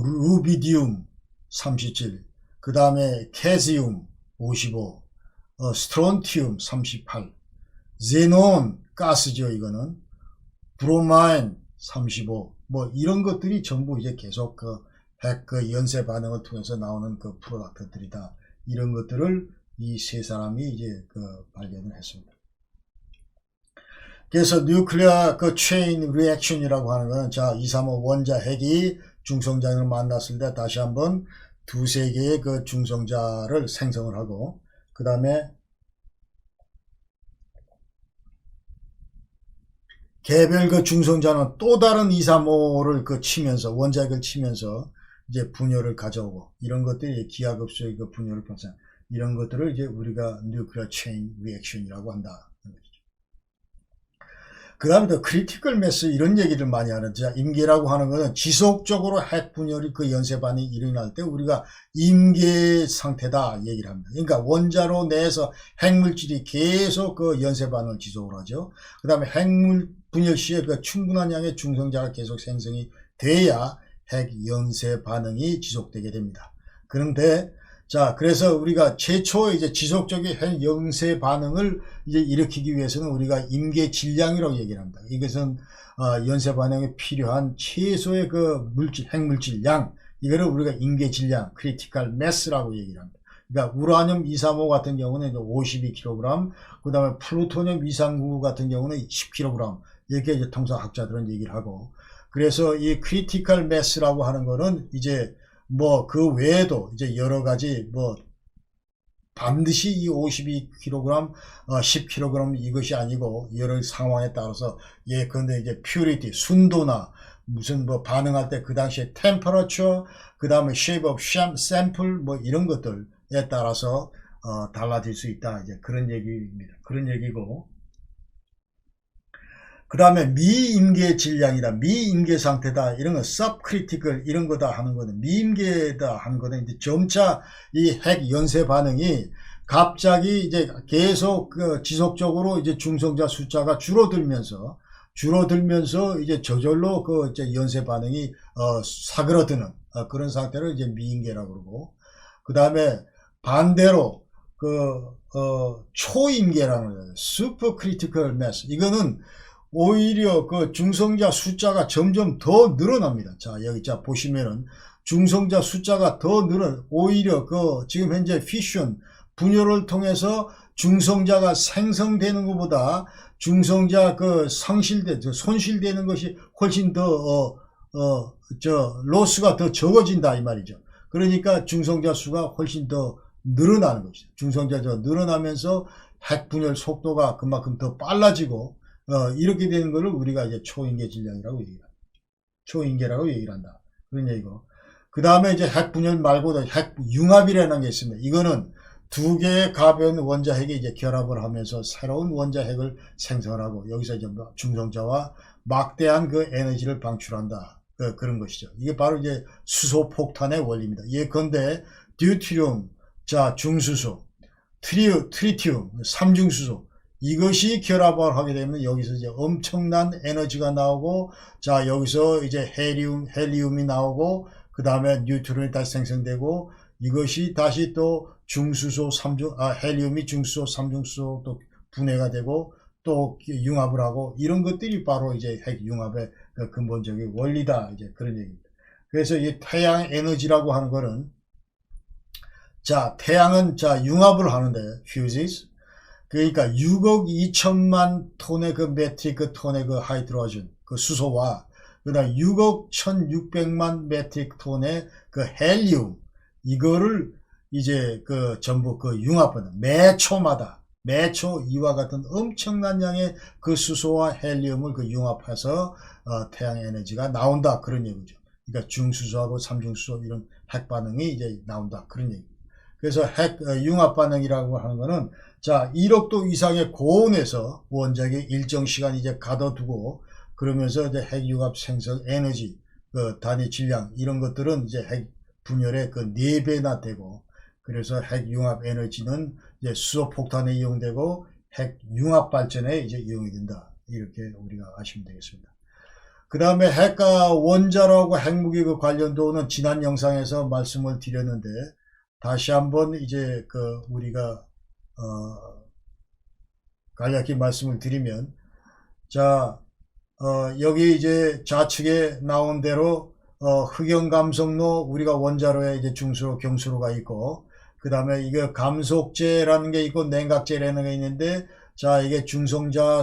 루비디움 37, 그 다음에 캐시움 55, 스트론티움 38, 제논 가스죠, 이거는. 브로마인 35, 뭐 이런 것들이 전부 이제 계속 핵 연쇄 반응을 통해서 나오는 프로덕트들이다. 이런 것들을 이 세 사람이 이제 발견을 했습니다. 그래서 뉴클리어 체인 리액션이라고 하는 것은, 자, 235 원자 핵이 중성자를 만났을 때 다시 한번 두세 개의 중성자를 생성을 하고, 그 다음에 개별 중성자는 또 다른 235를 치면서, 원자핵을 치면서 이제 분열을 가져오고, 이런 것들이 기하급수의 분열을 발생, 이런 것들을 이제 우리가 뉴클리어 체인 리액션이라고 한다. 그 다음에 더 크리티컬 매스 이런 얘기를 많이 하는, 자, 임계라고 하는 것은 지속적으로 핵 분열이 연쇄 반응이 일어날 때 우리가 임계 상태다 얘기를 합니다. 그러니까 원자로 내에서 핵물질이 계속 연쇄 반응을 지속을 하죠. 그 다음에 핵물 분열 시에 충분한 양의 중성자가 계속 생성이 돼야 핵 연쇄 반응이 지속되게 됩니다. 그런데 자, 그래서 우리가 최초의 이제 지속적인 핵 연쇄 반응을 이제 일으키기 위해서는 우리가 임계 질량이라고 얘기를 합니다. 이것은 연쇄 반응에 필요한 최소의 물질, 핵물질 양, 이거를 우리가 임계 질량, 크리티컬 매스라고 얘기를 합니다. 그러니까 우라늄 235 같은 경우는 52kg, 그 다음에 플루토늄 239 같은 경우는 10kg, 이렇게 이제 통상 학자들은 얘기를 하고, 그래서 이 크리티컬 매스라고 하는 거는 이제 뭐 그 외에도 이제 여러 가지 뭐 반드시 이 52kg, 10kg 이것이 아니고 여러 상황에 따라서 예컨대 이제 퓨리티, 순도나 무슨 뭐 반응할 때 그 당시에 템퍼러처, 그 다음에 shape of sample 뭐 이런 것들에 따라서 달라질 수 있다. 이제 그런 얘기입니다. 그런 얘기고. 그 다음에 미임계 질량이다, 미임계 상태다, 이런 거 subcritical 이런 거다 하는 거는, 미임계다 하는 거는 이제 점차 이 핵 연쇄 반응이 갑자기 이제 계속 지속적으로 이제 중성자 숫자가 줄어들면서 이제 저절로 이제 연쇄 반응이 사그러드는 그런 상태를 이제 미임계라고 그러고, 그 다음에 반대로 초임계라는 거예요. supercritical mass, 이거는 오히려 중성자 숫자가 점점 더 늘어납니다. 자, 여기 보시면은 중성자 숫자가 더 오히려 지금 현재 피션, 분열을 통해서 중성자가 생성되는 것보다 중성자 손실되는 것이 훨씬 더 로스가 더 적어진다 이 말이죠. 그러니까 중성자 수가 훨씬 더 늘어나는 것이죠. 중성자가 늘어나면서 핵 분열 속도가 그만큼 더 빨라지고, 이렇게 되는 것을 우리가 이제 초임계 질량이라고 얘기합니다. 초임계라고 얘기를 한다. 그런 얘기고. 그 다음에 이제 핵 분열 말고도 핵 융합이라는 게 있습니다. 이거는 두 개의 가벼운 원자 핵이 이제 결합을 하면서 새로운 원자 핵을 생성하고, 여기서 이제 중성자와 막대한 에너지를 방출한다. 그런 것이죠. 이게 바로 이제 수소 폭탄의 원리입니다. 예컨대 듀트리움, 자, 중수소, 트리티움, 삼중수소, 이것이 결합을 하게 되면 여기서 이제 엄청난 에너지가 나오고, 자, 여기서 이제 헬리움이 나오고, 그 다음에 뉴트론이 다시 생성되고, 이것이 다시 또 중수소, 헬리움이 중수소, 삼중수소 또 분해가 되고, 또 융합을 하고, 이런 것들이 바로 이제 핵 융합의 근본적인 원리다. 이제 그런 얘기입니다. 그래서 이 태양 에너지라고 하는 거는, 자, 태양은 융합을 하는데, fuses. 그러니까 6억 2천만 톤의 메트릭 톤의 하이드로젠, 수소와, 그 다음 6억 1600만 메트릭 톤의 헬리움, 이거를 이제 전부 융합하는, 매초 이와 같은 엄청난 양의 수소와 헬리움을 융합해서 태양 에너지가 나온다. 그런 얘기죠. 그러니까 중수소하고 삼중수소 이런 핵 반응이 이제 나온다. 그런 얘기. 그래서 핵 융합 반응이라고 하는 거는, 자, 1억도 이상의 고온에서 원자핵이 일정 시간 이제 가둬두고, 그러면서 이제 핵 융합 생성 에너지, 단위 질량, 이런 것들은 이제 핵 분열의 4배나 되고, 그래서 핵융합 에너지는 이제 수소폭탄에 이용되고 핵융합 발전에 이제 이용이 된다. 이렇게 우리가 아시면 되겠습니다. 그 다음에 핵과 원자로하고 핵무기 그 관련도는 지난 영상에서 말씀을 드렸는데 다시 한번 이제 그 우리가 간략히 말씀을 드리면, 자 여기 이제 좌측에 나온 대로 흑연감속로 우리가 원자로에 이제 중수로 경수로가 있고, 그 다음에 이게 감속제라는 게 있고 냉각제라는 게 있는데, 자 이게 중성자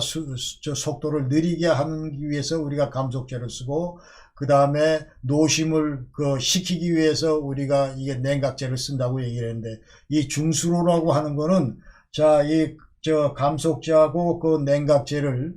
속도를 느리게 하기 위해서 우리가 감속제를 쓰고, 그 다음에 노심을 시키기 위해서 우리가 이게 냉각제를 쓴다고 얘기를 했는데, 이 중수로라고 하는 거는 자 이 감속제하고 그 냉각제를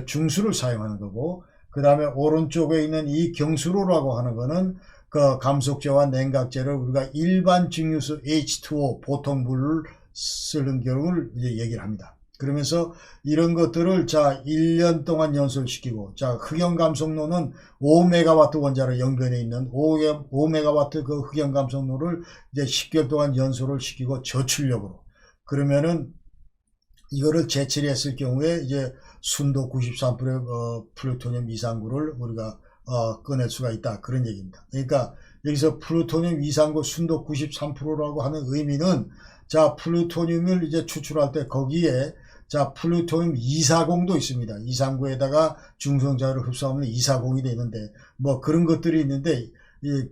중수를 사용하는 거고, 그 다음에 오른쪽에 있는 이 경수로라고 하는 거는 그 감속제와 냉각제를 우리가 일반 증류수 H2O 보통 물을 쓰는 경우를 이제 얘기를 합니다. 그러면서 이런 것들을 자 1년 동안 연소시키고, 자 흑연감속로는 5메가와트 원자로 연결해 있는 5메가와트 그 흑연감속로를 이제 10개월 동안 연소를 시키고 저출력으로, 그러면은 이거를 재처리했을 경우에 이제 순도 93%의 플루토늄 이상구를 우리가 꺼낼 수가 있다, 그런 얘기입니다. 그러니까 여기서 플루토늄 이상구 순도 93%라고 하는 의미는, 자 플루토늄을 이제 추출할 때 거기에 자 플루토늄 240도 있습니다. 239에다가 중성자를 흡수하면 240이 되는데 뭐 그런 것들이 있는데,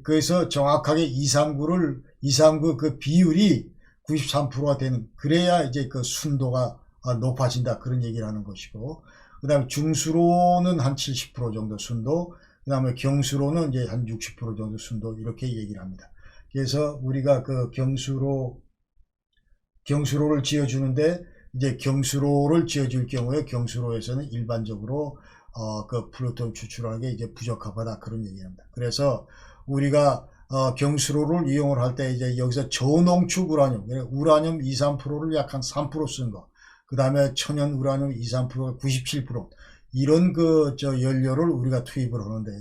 그래서 정확하게 239 그 비율이 93%가 되는, 그래야 이제 그 순도가 높아진다, 그런 얘기를 하는 것이고, 그 다음에 중수로는 한 70% 정도 순도, 그 다음에 경수로는 이제 한 60% 정도 순도, 이렇게 얘기를 합니다. 그래서 우리가 그 경수로를 지어주는데, 이제 경수로를 지어줄 경우에 경수로에서는 일반적으로 그 플루토늄 추출하는 게 이제 부적합하다, 그런 얘기합니다. 그래서 우리가 경수로를 이용을 할 때 이제 여기서 저농축 우라늄, 우라늄 2, 3%를 약 한 3% 쓴 거, 그 다음에 천연 우라늄 2, 3%가 97%, 이런 그 연료를 우리가 투입을 하는데,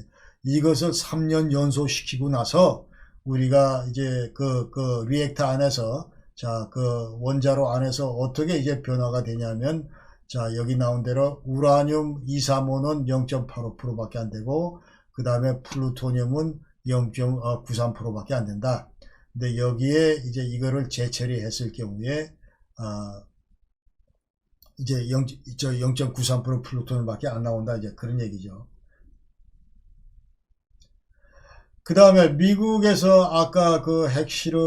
이것을 3년 연소시키고 나서 우리가 이제 그 리액터 안에서, 자 그 원자로 안에서 어떻게 이제 변화가 되냐면, 자 여기 나온 대로 우라늄 235는 0.85%밖에 안 되고, 그 다음에 플루토늄은 0.93%밖에 안 된다. 근데 여기에 이제 이거를 재처리했을 경우에 이제 0.93% 플루토늄밖에 안 나온다, 이제 그런 얘기죠. 그 다음에 미국에서 아까 그 핵실험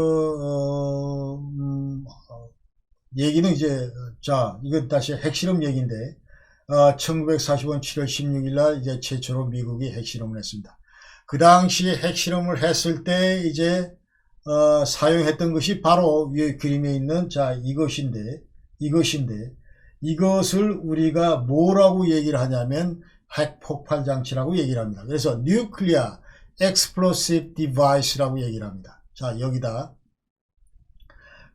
얘기는 이제, 자 이건 다시 핵실험 얘기인데, 1945년 7월 16일 날 이제 최초로 미국이 핵실험을 했습니다. 그 당시 핵실험을 했을 때 이제 사용했던 것이 바로 위에 그림에 있는 자 이것인데, 이것을 우리가 뭐라고 얘기를 하냐면 핵폭발 장치라고 얘기를 합니다. 그래서 Nuclear Explosive Device라고 얘기를 합니다. 자 여기다,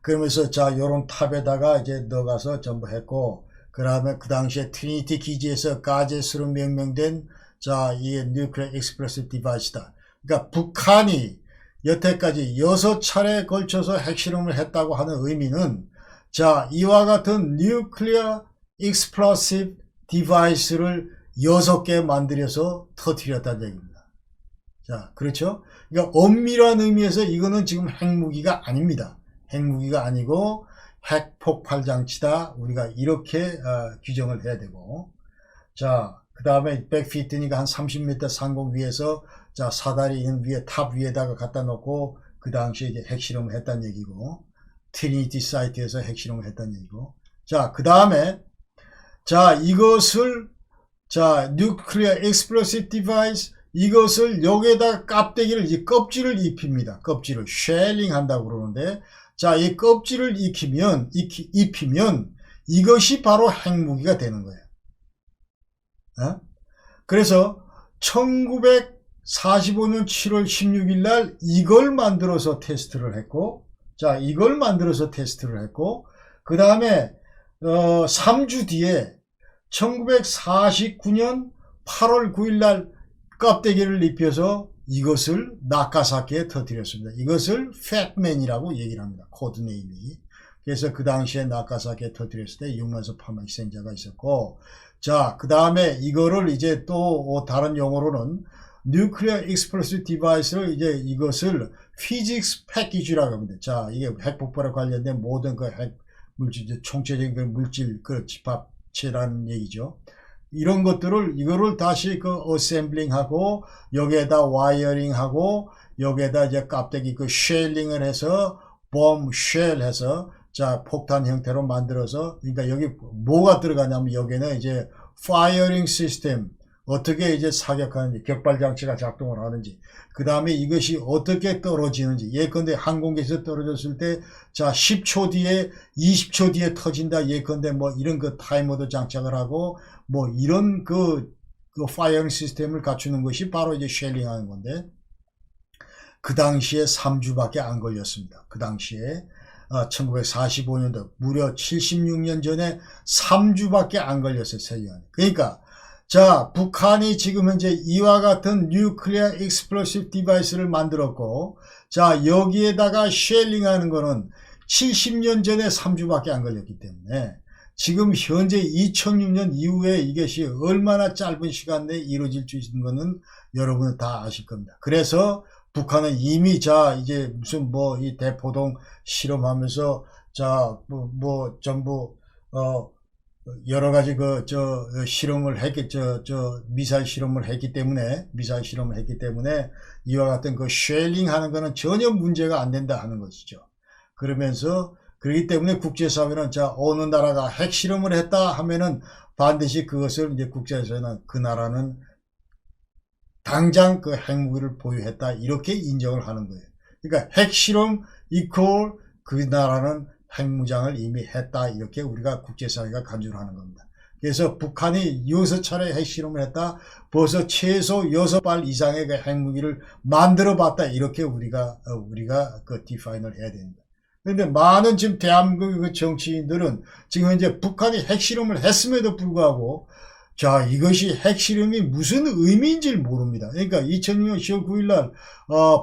그러면서 자 요런 탑에다가 이제 넣어가서 전부 했고, 그 다음에 그 당시에 트리니티 기지에서 가젯으로 명명된 자 이 Nuclear Explosive Device다. 그러니까 북한이 여태까지 6차례에 걸쳐서 핵실험을 했다고 하는 의미는, 자 이와 같은 Nuclear Explosive Device를 6개 만들어서 터뜨렸다는 얘기입니다. 자 그렇죠? 그러니까 엄밀한 의미에서 이거는 지금 핵무기가 아닙니다. 핵무기가 아니고 핵폭발 장치다, 우리가 이렇게 규정을 해야 되고, 자 그 다음에 100피트니까 한 30m 상공 위에서 자 사다리 있는 위에 탑 위에다가 갖다 놓고 그 당시에 이제 핵실험을 했다는 얘기고, 트리니티 사이트에서 핵실험을 했다는 얘기고, 자 그 다음에 자 이것을 자 Nuclear Explosive Device, 이것을 여기에다 껍데기를, 이 껍질을 입힙니다. 껍질을 쉘링 한다고 그러는데, 자 이 껍질을 입히면 이것이 바로 핵무기가 되는 거예요. 그래서 1945년 7월 16일 날 이걸 만들어서 테스트를 했고, 자 이걸 만들어서 테스트를 했고, 그 다음에 3주 뒤에 1949년 8월 9일 날 껍데기를 입혀서 이것을 나카사키에 터뜨렸습니다. 이것을 팻맨이라고 얘기를 합니다. 코드네임이. 그래서 그 당시에 나카사키에 터뜨렸을 때 6만에서 8만 희생자가 있었고, 자, 그 다음에 이거를 이제 또 다른 용어로는 Nuclear Explosive Device를 이제 이것을 Physics Package라고 합니다. 자, 이게 핵폭발에 관련된 모든 그 핵 물질, 총체적인 그 물질 그 집합체라는 얘기죠. 이런 것들을 이거를 다시 그 어셈블링하고 여기에다 와이어링하고 여기에다 이제 깝대기 그 쉘링을 해서 봄 쉘 해서 자 폭탄 형태로 만들어서 그러니까 여기 뭐가 들어가냐면 여기는 이제 파이어링 시스템 어떻게 이제 사격하는지 격발 장치가 작동을 하는지 그 다음에 이것이 어떻게 떨어지는지 예컨대 항공기에서 떨어졌을 때 자 10초 뒤에 20초 뒤에 터진다 예컨대 뭐 이런 그 타이머도 장착을 하고 뭐 이런 그 파이어링 시스템을 갖추는 것이 바로 이제 쉘링하는 건데 그 당시에 3주밖에 안 걸렸습니다. 그 당시에 1945년도 무려 76년 전에 3주밖에 안 걸렸어요. 세계관에. 그러니까 자 북한이 지금 현재 이와 같은 뉴클리어 익스플로시브 디바이스를 만들었고 자 여기에다가 쉘링하는 거는 70년 전에 3주밖에 안 걸렸기 때문에 지금 현재 2006년 이후에 이것이 얼마나 짧은 시간 내에 이루어질 수 있는 거는 여러분은 다 아실 겁니다. 그래서 북한은 이미 자 이제 무슨 뭐 이 대포동 실험하면서 자 뭐 전부 여러 가지 그 실험을 했기 미사일 실험을 했기 때문에 이와 같은 그 쉘링 하는 거는 전혀 문제가 안 된다 하는 것이죠. 그러면서 그렇기 때문에 국제사회는 자 어느 나라가 핵실험을 했다 하면은 반드시 그것을 이제 국제사회는 그 나라는 당장 그 핵무기를 보유했다 이렇게 인정을 하는 거예요. 그러니까 핵실험 이퀄 그 나라는 핵무장을 이미 했다 이렇게 우리가 국제사회가 간주를 하는 겁니다. 그래서 북한이 6차례 핵실험을 했다 벌써 최소 6발 이상의 그 핵무기를 만들어 봤다 이렇게 우리가 그 디파인을 해야 됩니다. 그런데 많은 지금 대한민국의 그 정치인들은 지금 현재 북한이 핵실험을 했음에도 불구하고 자 이것이 핵실험이 무슨 의미인지를 모릅니다. 그러니까 2006년 10월 9일날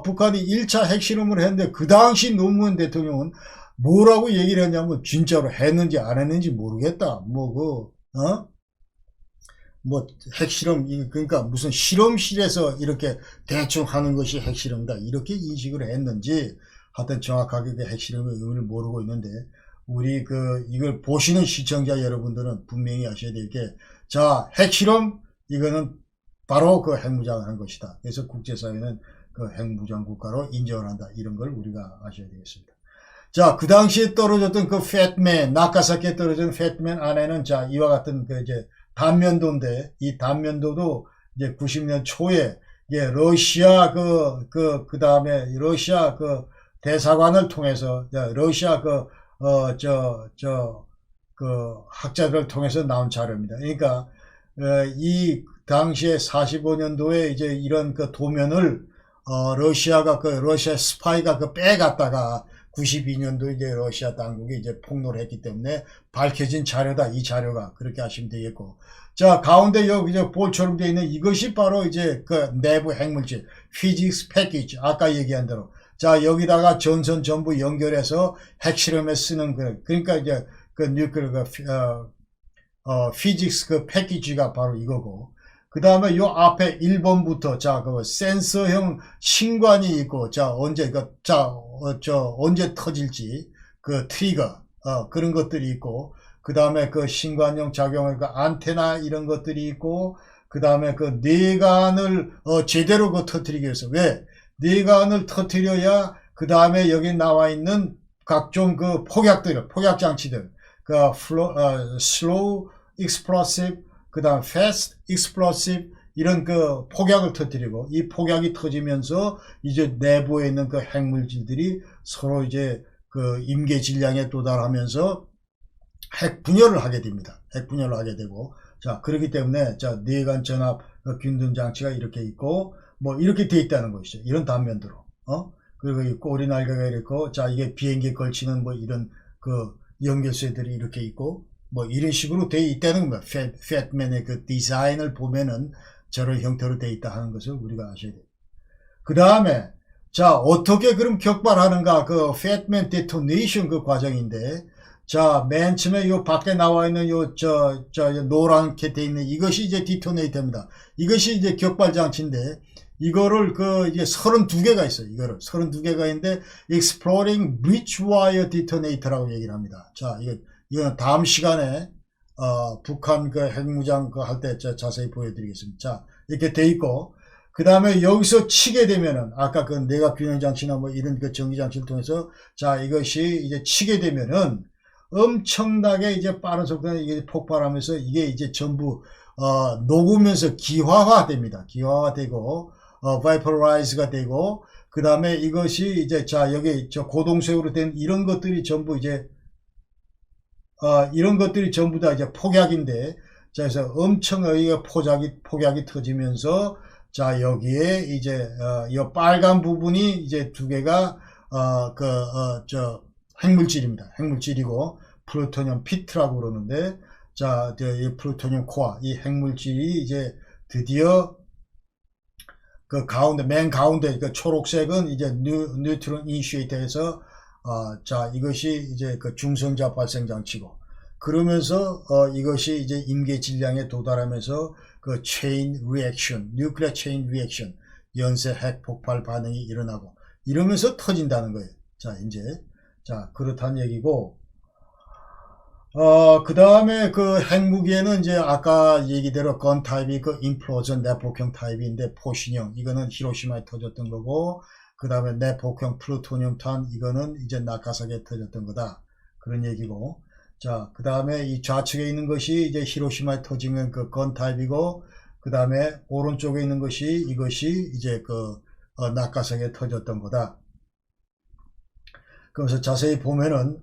북한이 1차 핵실험을 했는데 그 당시 노무현 대통령은 뭐라고 얘기를 했냐면 진짜로 했는지 안 했는지 모르겠다. 뭐 핵실험 그러니까 무슨 실험실에서 이렇게 대충 하는 것이 핵실험이다 이렇게 인식을 했는지 하여튼 정확하게 그 핵실험의 의미를 모르고 있는데 우리 이걸 보시는 시청자 여러분들은 분명히 아셔야 될 게 자 핵실험 이거는 바로 그 핵무장을 한 것이다. 그래서 국제사회는 그 핵무장 국가로 인정을 한다. 이런 걸 우리가 아셔야 되겠습니다. 자, 그 당시에 떨어졌던 그 팻맨, 나카사키에 떨어진 팻맨 안에는 자, 이와 같은 그 이제 단면도인데, 이 단면도도 이제 90년 초에, 예, 러시아 그 다음에 러시아 그 대사관을 통해서, 러시아 학자들을 통해서 나온 자료입니다. 그러니까, 이 당시에 45년도에 이제 이런 그 도면을, 러시아 스파이가 빼갔다가, 92년도 이제 러시아 당국이 이제 폭로를 했기 때문에 밝혀진 자료다. 이 자료가 그렇게 하시면 되겠고. 자, 가운데 여기 이제 볼처럼 되어 있는 이것이 바로 이제 그 내부 핵물질, 피직스 패키지. 아까 얘기한 대로. 자, 여기다가 전선 전부 연결해서 핵실험에 쓰는 그러니까 이제 그 뉴클리어 피직스 그 패키지가 바로 이거고. 그 다음에 요 앞에 1번부터, 자, 그 센서형 신관이 있고, 자, 언제 터질지, 그 트리거, 그런 것들이 있고, 그 다음에 그 신관용 작용할 그 안테나 이런 것들이 있고, 그 다음에 그 뇌관을, 제대로 터뜨리기 위해서. 왜? 뇌관을 터뜨려야, 그 다음에 여기 나와 있는 각종 그 폭약장치들, slow explosive, 그 다음 fast explosive 이런 그 폭약을 터뜨리고 이 폭약이 터지면서 이제 내부에 있는 그 핵물질들이 서로 이제 그 임계 질량에 도달하면서 핵 분열을 하게 됩니다. 핵 분열을 하게 되고 자 그렇기 때문에 자 뇌관 전압 균등 장치가 이렇게 있고 뭐 이렇게 돼 있다는 것이죠. 이런 단면도로 그리고 이 꼬리 날개가 이렇고 자 이게 비행기에 걸치는 뭐 이런 그 연결쇠들이 이렇게 있고 뭐 이런 식으로 되어 있다는 겁니다. 팻맨의 그 디자인을 보면은 저런 형태로 되어 있다 하는 것을 우리가 아셔야 돼요. 그 다음에 자 어떻게 그럼 격발하는가 그 Fatman Detonation 그 과정인데 자 맨 처음에 요 밖에 나와 있는 요 노랗게 돼 있는 이것이 이제 디토네이터입니다. 이것이 이제 격발 장치인데 이거를 그 이게 32개가 있어요. 이거를 32개가 있는데 Exploring Breachwire Detonator라고 얘기를 합니다. 자 이거는 다음 시간에 북한 그 핵무장 그 할 때 자세히 보여드리겠습니다. 자 이렇게 돼 있고 그 다음에 여기서 치게 되면은 아까 그 내각 균형 장치나 뭐 이런 그 전기 장치를 통해서 자 이것이 이제 치게 되면은 엄청나게 이제 빠른 속도로 이게 폭발하면서 이게 이제 전부 녹으면서 기화화됩니다. 기화화되고 vaporize가 되고 그 다음에 이것이 이제 자 여기 저 고동색으로 된 이런 것들이 전부 이제 이런 것들이 전부 다 이제 폭약인데 자 그래서 엄청 여기가 폭약이 터지면서 자 여기에 이제 이 빨간 부분이 이제 두 개가 핵물질입니다. 핵물질이고 플루토늄 피트라고 그러는데 자 이 플루토늄 코어 이 핵물질이 이제 드디어 그 가운데 맨 가운데 그 초록색은 이제 뉴트론 이니시에이터에서 자 이것이 이제 그 중성자 발생 장치고 그러면서 이것이 이제 임계 질량에 도달하면서 그 체인 리액션, 뉴클리어 체인 리액션, 연쇄 핵 폭발 반응이 일어나고 이러면서 터진다는 거예요. 자, 이제 자, 그렇다는 얘기고 그 다음에 그 핵무기에는 이제 아까 얘기대로 건 타입이 그 임플로전 내폭형 타입인데 포신형 이거는 히로시마에 터졌던 거고 그 다음에 내폭형 플루토늄 탄 이거는 이제 나카사키에 터졌던 거다. 그런 얘기고 자, 그 다음에 이 좌측에 있는 것이 이제 히로시마에 터지는 그 건 타입이고, 그 다음에 오른쪽에 있는 것이 이것이 이제 그 나카사키에 터졌던 거다. 그래서 자세히 보면은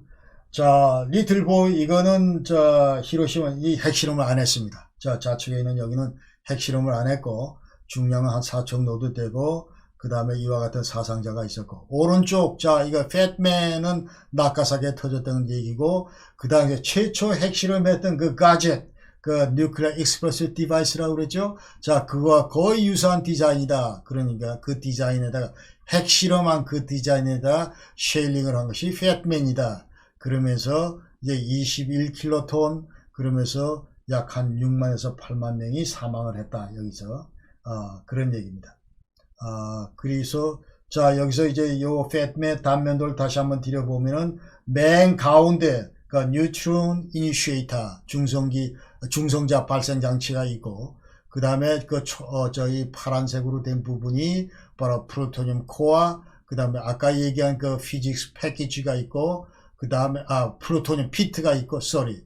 자, 리틀보이 이거는 자 히로시마 이 핵실험을 안 했습니다. 자, 좌측에 있는 여기는 핵실험을 안 했고 중량은 한 4천 노드 되고 그 다음에 이와 같은 사상자가 있었고 오른쪽 자 이거 팻맨은 나카사키에 터졌던 얘기고 그 다음에 최초 핵실험했던 그 가젯 그 뉴클리어 익스플로시브 디바이스라고 그랬죠. 자 그거와 거의 유사한 디자인이다. 그러니까 그 디자인에다가 핵실험한 그 디자인에다가 쉐일링을 한 것이 팻맨이다. 그러면서 이제 21킬로톤 그러면서 약 한 6만에서 8만 명이 사망을 했다. 여기서 그런 얘기입니다. 그래서 자 여기서 이제 요 팻맨 단면도를 다시 한번 들여보면은 맨 가운데 그 뉴트론 이니시에이터 중성자 발생 장치가 있고 그 다음에 그 저희 파란색으로 된 부분이 바로 플루토늄 코어 그 다음에 아까 얘기한 그 피직스 패키지가 있고 그 다음에 플루토늄 피트가 있고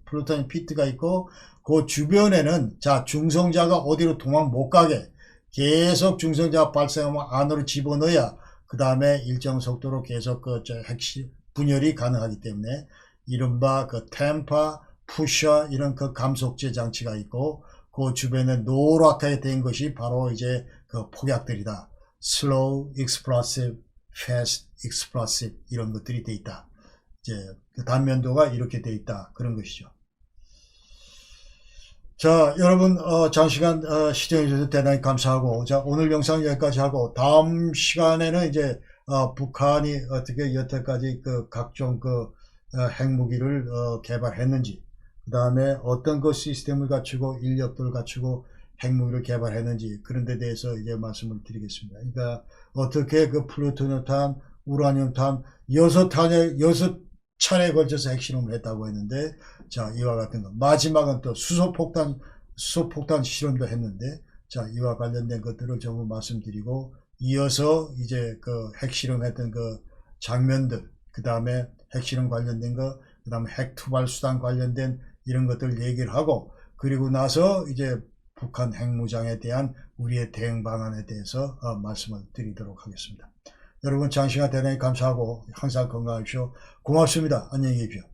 플루토늄 피트가 있고 그 주변에는 자 중성자가 어디로 도망 못 가게 계속 중성자가 발생하면 안으로 집어넣어야 그 다음에 일정 속도로 계속 그 핵심 분열이 가능하기 때문에 이른바 그 템파, 푸셔 이런 그 감속제 장치가 있고 그 주변에 노랗게 된 것이 바로 이제 그 폭약들이다. slow explosive, fast explosive 이런 것들이 돼 있다. 이제 그 단면도가 이렇게 돼 있다. 그런 것이죠. 자, 여러분, 장시간, 시청해주셔서 대단히 감사하고, 자, 오늘 영상 여기까지 하고, 다음 시간에는 이제, 북한이 어떻게 여태까지 그 각종 그, 핵무기를, 개발했는지, 그 다음에 어떤 그 시스템을 갖추고, 인력들을 갖추고, 핵무기를 개발했는지, 그런 데 대해서 이제 말씀을 드리겠습니다. 그러니까, 어떻게 그 플루토늄탄, 우라늄탄, 6차례에 걸쳐서 핵실험을 했다고 했는데, 자, 이와 같은 거. 마지막은 또 수소폭탄 실험도 했는데, 자, 이와 관련된 것들을 전부 말씀드리고, 이어서 이제 그 핵실험했던 그 장면들, 그 다음에 핵실험 관련된 거, 그 다음에 핵투발 수단 관련된 이런 것들 얘기를 하고, 그리고 나서 이제 북한 핵무장에 대한 우리의 대응 방안에 대해서 말씀을 드리도록 하겠습니다. 여러분 장시간 대단히 감사하고 항상 건강하십시오. 고맙습니다. 안녕히 계십시오.